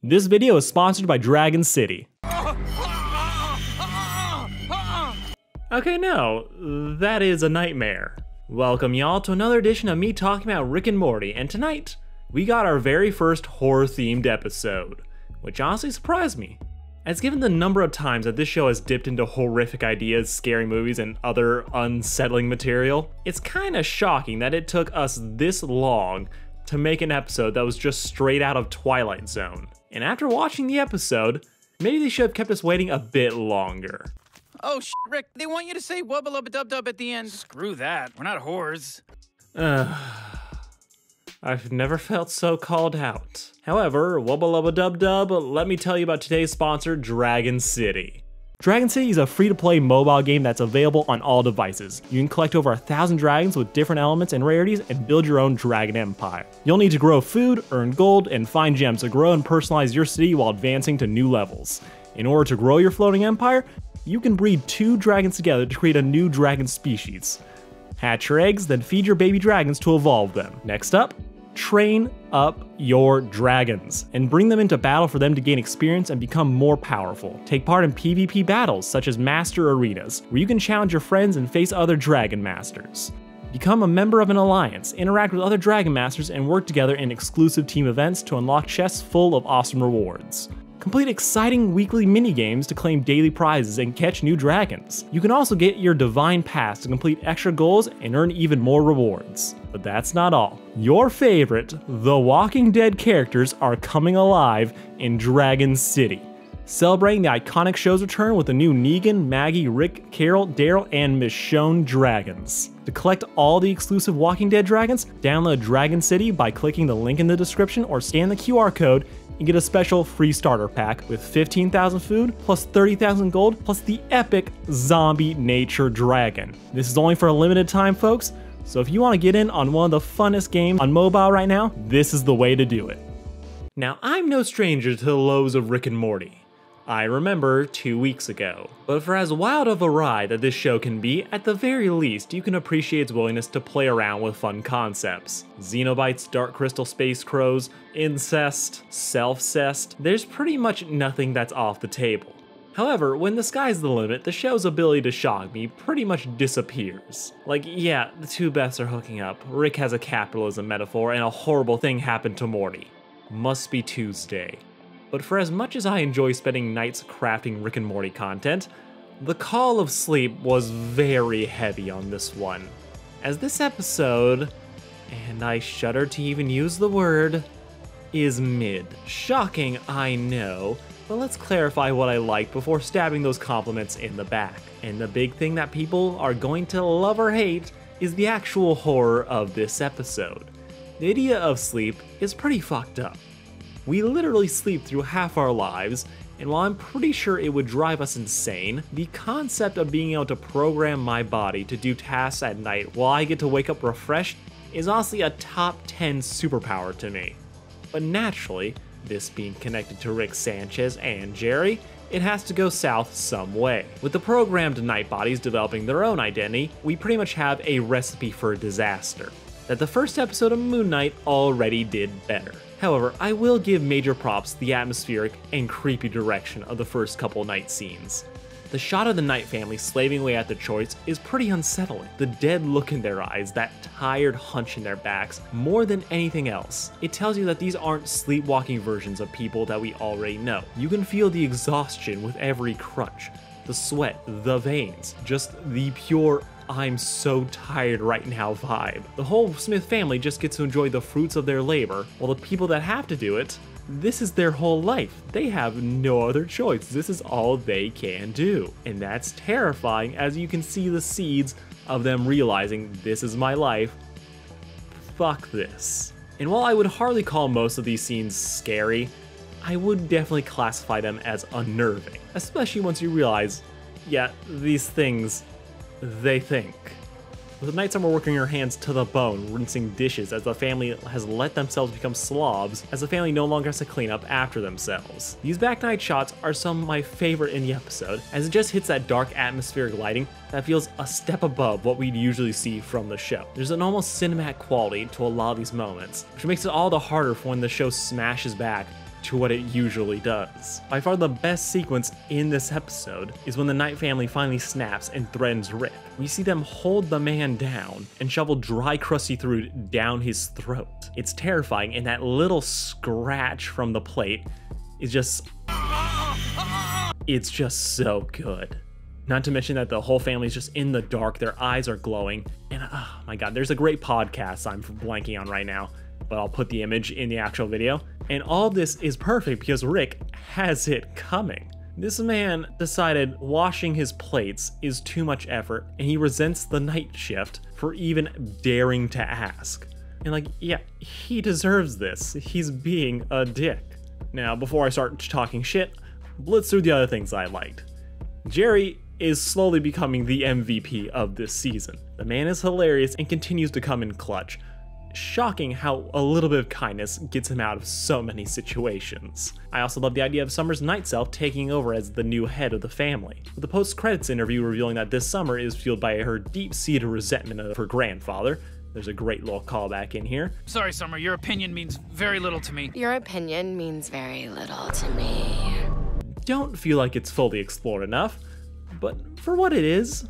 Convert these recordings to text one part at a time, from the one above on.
This video is sponsored by Dragon City. Okay, no, that is a nightmare. Welcome y'all to another edition of me talking about Rick and Morty, and tonight, we got our very first horror-themed episode, which honestly surprised me. As given the number of times that this show has dipped into horrific ideas, scary movies, and other unsettling material, it's kinda shocking that it took us this long to make an episode that was just straight out of Twilight Zone. And after watching the episode, maybe they should have kept us waiting a bit longer. Oh Rick, they want you to say wubba lubba dub dub at the end. Screw that, we're not whores. I've never felt so called out. However, wubba lubba dub dub, let me tell you about today's sponsor, Dragon City. Dragon City is a free-to-play mobile game that's available on all devices. You can collect over 1,000 dragons with different elements and rarities and build your own dragon empire. You'll need to grow food, earn gold, and find gems to grow and personalize your city while advancing to new levels. In order to grow your floating empire, you can breed 2 dragons together to create a new dragon species. Hatch your eggs, then feed your baby dragons to evolve them. Next up, train up your dragons and bring them into battle for them to gain experience and become more powerful. Take part in PvP battles such as Master Arenas, where you can challenge your friends and face other Dragon Masters. Become a member of an alliance, interact with other Dragon Masters, and work together in exclusive team events to unlock chests full of awesome rewards. Complete exciting weekly mini-games to claim daily prizes and catch new dragons. You can also get your Divine Pass to complete extra goals and earn even more rewards. But that's not all. Your favorite, The Walking Dead characters are coming alive in Dragon City, celebrating the iconic show's return with the new Negan, Maggie, Rick, Carol, Daryl, and Michonne dragons. To collect all the exclusive Walking Dead dragons, download Dragon City by clicking the link in the description or scan the QR code and get a special free starter pack with 15,000 food plus 30,000 gold plus the epic zombie nature dragon. This is only for a limited time, folks, so if you want to get in on one of the funnest games on mobile right now, this is the way to do it. Now, I'm no stranger to the lows of Rick and Morty. I remember 2 weeks ago. But for as wild of a ride that this show can be, at the very least, you can appreciate its willingness to play around with fun concepts. Xenobites, Dark Crystal Space Crows, incest, self-cest, there's pretty much nothing that's off the table. However, when the sky's the limit, the show's ability to shock me pretty much disappears. Like, yeah, the two Beths are hooking up, Rick has a capitalism metaphor, and a horrible thing happened to Morty. Must be Tuesday. But for as much as I enjoy spending nights crafting Rick and Morty content, the call of sleep was very heavy on this one. As this episode, and I shudder to even use the word, is mid. Shocking, I know, but let's clarify what I like before stabbing those compliments in the back. And the big thing that people are going to love or hate is the actual horror of this episode. The idea of sleep is pretty fucked up. We literally sleep through half our lives, and while I'm pretty sure it would drive us insane, the concept of being able to program my body to do tasks at night while I get to wake up refreshed is honestly a top 10 superpower to me. But naturally, this being connected to Rick Sanchez and Jerry, it has to go south some way. With the programmed night bodies developing their own identity, we pretty much have a recipe for disaster that the first episode of Moon Knight already did better. However, I will give major props to the atmospheric and creepy direction of the first couple night scenes. The shot of the Knight family slaving away at their choice is pretty unsettling. The dead look in their eyes, that tired hunch in their backs, more than anything else, it tells you that these aren't sleepwalking versions of people that we already know. You can feel the exhaustion with every crunch, the sweat, the veins, just the pure I'm so tired right now vibe. The whole Smith family just gets to enjoy the fruits of their labor, while the people that have to do it, this is their whole life. They have no other choice. This is all they can do. And that's terrifying, as you can see the seeds of them realizing this is my life. Fuck this. And while I would hardly call most of these scenes scary, I would definitely classify them as unnerving, especially once you realize, yeah, these things, they think. With the nighttime, we're working your hands to the bone, rinsing dishes as the family has let themselves become slobs, as the family no longer has to clean up after themselves. These back night shots are some of my favorite in the episode, as it just hits that dark atmospheric lighting that feels a step above what we'd usually see from the show. There's an almost cinematic quality to a lot of these moments, which makes it all the harder for when the show smashes back to what it usually does. By far the best sequence in this episode is when the Knight family finally snaps and threatens Rick. We see them hold the man down and shovel dry crusty food down his throat. It's terrifying, and that little scratch from the plate is just... it's just so good. Not to mention that the whole family's just in the dark, their eyes are glowing, and oh my god, there's a great podcast I'm blanking on right now, but I'll put the image in the actual video. And all this is perfect because Rick has it coming. This man decided washing his plates is too much effort, and he resents the night shift for even daring to ask. And like, yeah, he deserves this. He's being a dick. Now, before I start talking shit, blitz through the other things I liked. Jerry is slowly becoming the MVP of this season. The man is hilarious and continues to come in clutch. Shocking how a little bit of kindness gets him out of so many situations. I also love the idea of Summer's night self taking over as the new head of the family, with the post-credits interview revealing that this Summer is fueled by her deep-seated resentment of her grandfather. There's a great little callback in here. Sorry, Summer, your opinion means very little to me. Your opinion means very little to me. Don't feel like it's fully explored enough, but for what it is,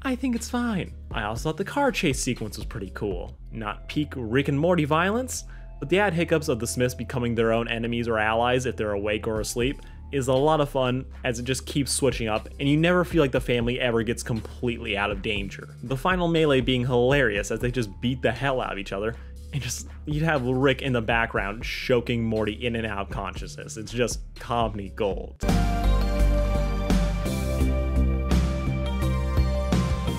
I think it's fine. I also thought the car chase sequence was pretty cool. Not peak Rick and Morty violence, but the add hiccups of the Smiths becoming their own enemies or allies if they're awake or asleep is a lot of fun, as it just keeps switching up and you never feel like the family ever gets completely out of danger. The final melee being hilarious as they just beat the hell out of each other, and just you'd have Rick in the background choking Morty in and out of consciousness. It's just comedy gold.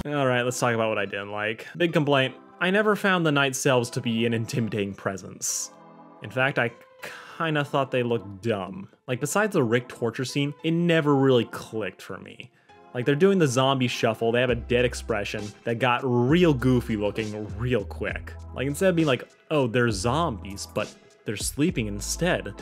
Alright, let's talk about what I didn't like. Big complaint, I never found the Knight selves to be an intimidating presence. In fact, I kinda thought they looked dumb. Like, besides the Rick torture scene, it never really clicked for me. Like, they're doing the zombie shuffle, they have a dead expression that got real goofy looking real quick. Like, instead of being like, oh, they're zombies, but they're sleeping instead.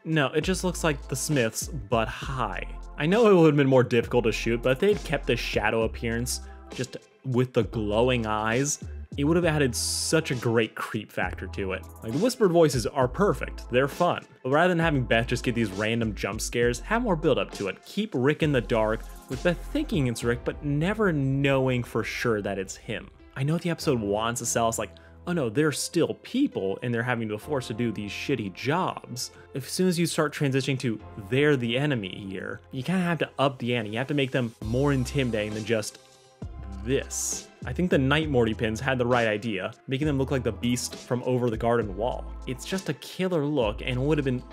No, it just looks like the Smiths, but high. I know it would have been more difficult to shoot, but if they had kept the shadow appearance just with the glowing eyes, it would have added such a great creep factor to it. Like, the whispered voices are perfect, they're fun. But rather than having Beth just get these random jump scares, have more build up to it. Keep Rick in the dark, with Beth thinking it's Rick, but never knowing for sure that it's him. I know the episode wants to sell us like, oh no, they're still people and they're having to be forced to do these shitty jobs. As soon as you start transitioning to they're the enemy here, you kind of have to up the ante. You have to make them more intimidating than just this. I think the Night Morty pins had the right idea, making them look like the beast from over the garden wall. It's just a killer look and would have been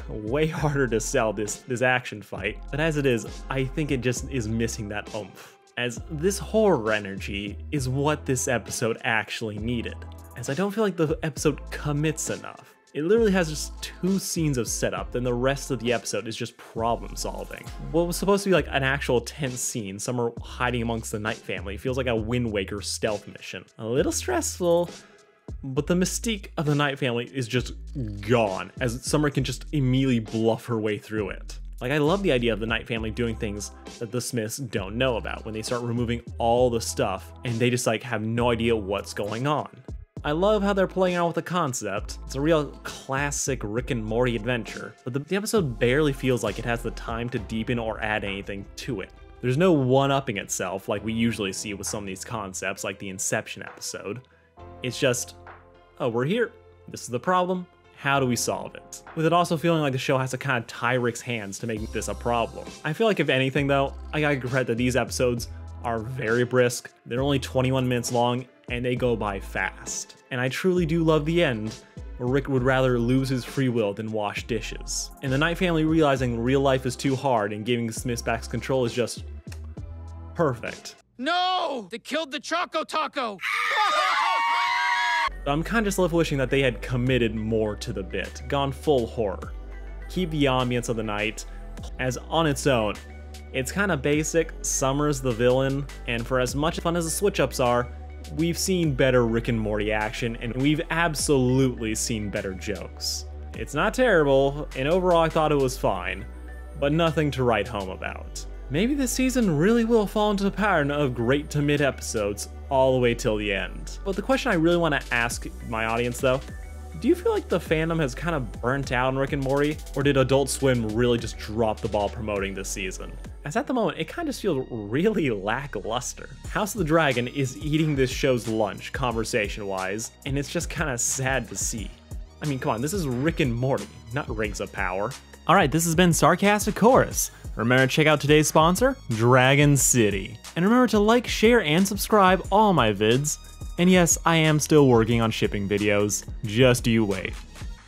way harder to sell this action fight, but as it is, I think it just is missing that oomph. As this horror energy is what this episode actually needed, as I don't feel like the episode commits enough. It literally has just 2 scenes of setup, then the rest of the episode is just problem solving. What was supposed to be like an actual tense scene, Summer hiding amongst the Knight family, feels like a Wind Waker stealth mission. A little stressful, but the mystique of the Knight family is just gone, as Summer can just immediately bluff her way through it. Like, I love the idea of the Knight family doing things that the Smiths don't know about, when they start removing all the stuff and they just like have no idea what's going on. I love how they're playing out with the concept. It's a real classic Rick and Morty adventure, but the episode barely feels like it has the time to deepen or add anything to it. There's no one-upping itself like we usually see with some of these concepts, like the Inception episode. It's just, oh, we're here. This is the problem. How do we solve it? With it also feeling like the show has to kind of tie Rick's hands to make this a problem. I feel like if anything though, I gotta credit that these episodes are very brisk. They're only 21 minutes long and they go by fast. And I truly do love the end, where Rick would rather lose his free will than wash dishes. And the Knight family realizing real life is too hard and giving the Smiths back control is just perfect. No! They killed the Choco Taco! I'm kind of just left wishing that they had committed more to the bit, gone full horror. Keep the ambience of the night, as on its own, it's kind of basic, Summer's the villain, and for as much fun as the switch-ups are, we've seen better Rick and Morty action, and we've absolutely seen better jokes. It's not terrible, and overall I thought it was fine, but nothing to write home about. Maybe this season really will fall into the pattern of great to mid episodes all the way till the end. But the question I really want to ask my audience though, Do you feel like the fandom has kind of burnt out on Rick and Morty, or did Adult Swim really just drop the ball promoting this season? As at the moment, it kind of feels really lackluster. House of the Dragon is eating this show's lunch, conversation-wise, and it's just kind of sad to see. I mean, come on, this is Rick and Morty, not Rings of Power. Alright, this has been Sarcastic Chorus. Remember to check out today's sponsor, Dragon City. And remember to like, share, and subscribe all my vids. And yes, I am still working on shipping videos. Just you wait.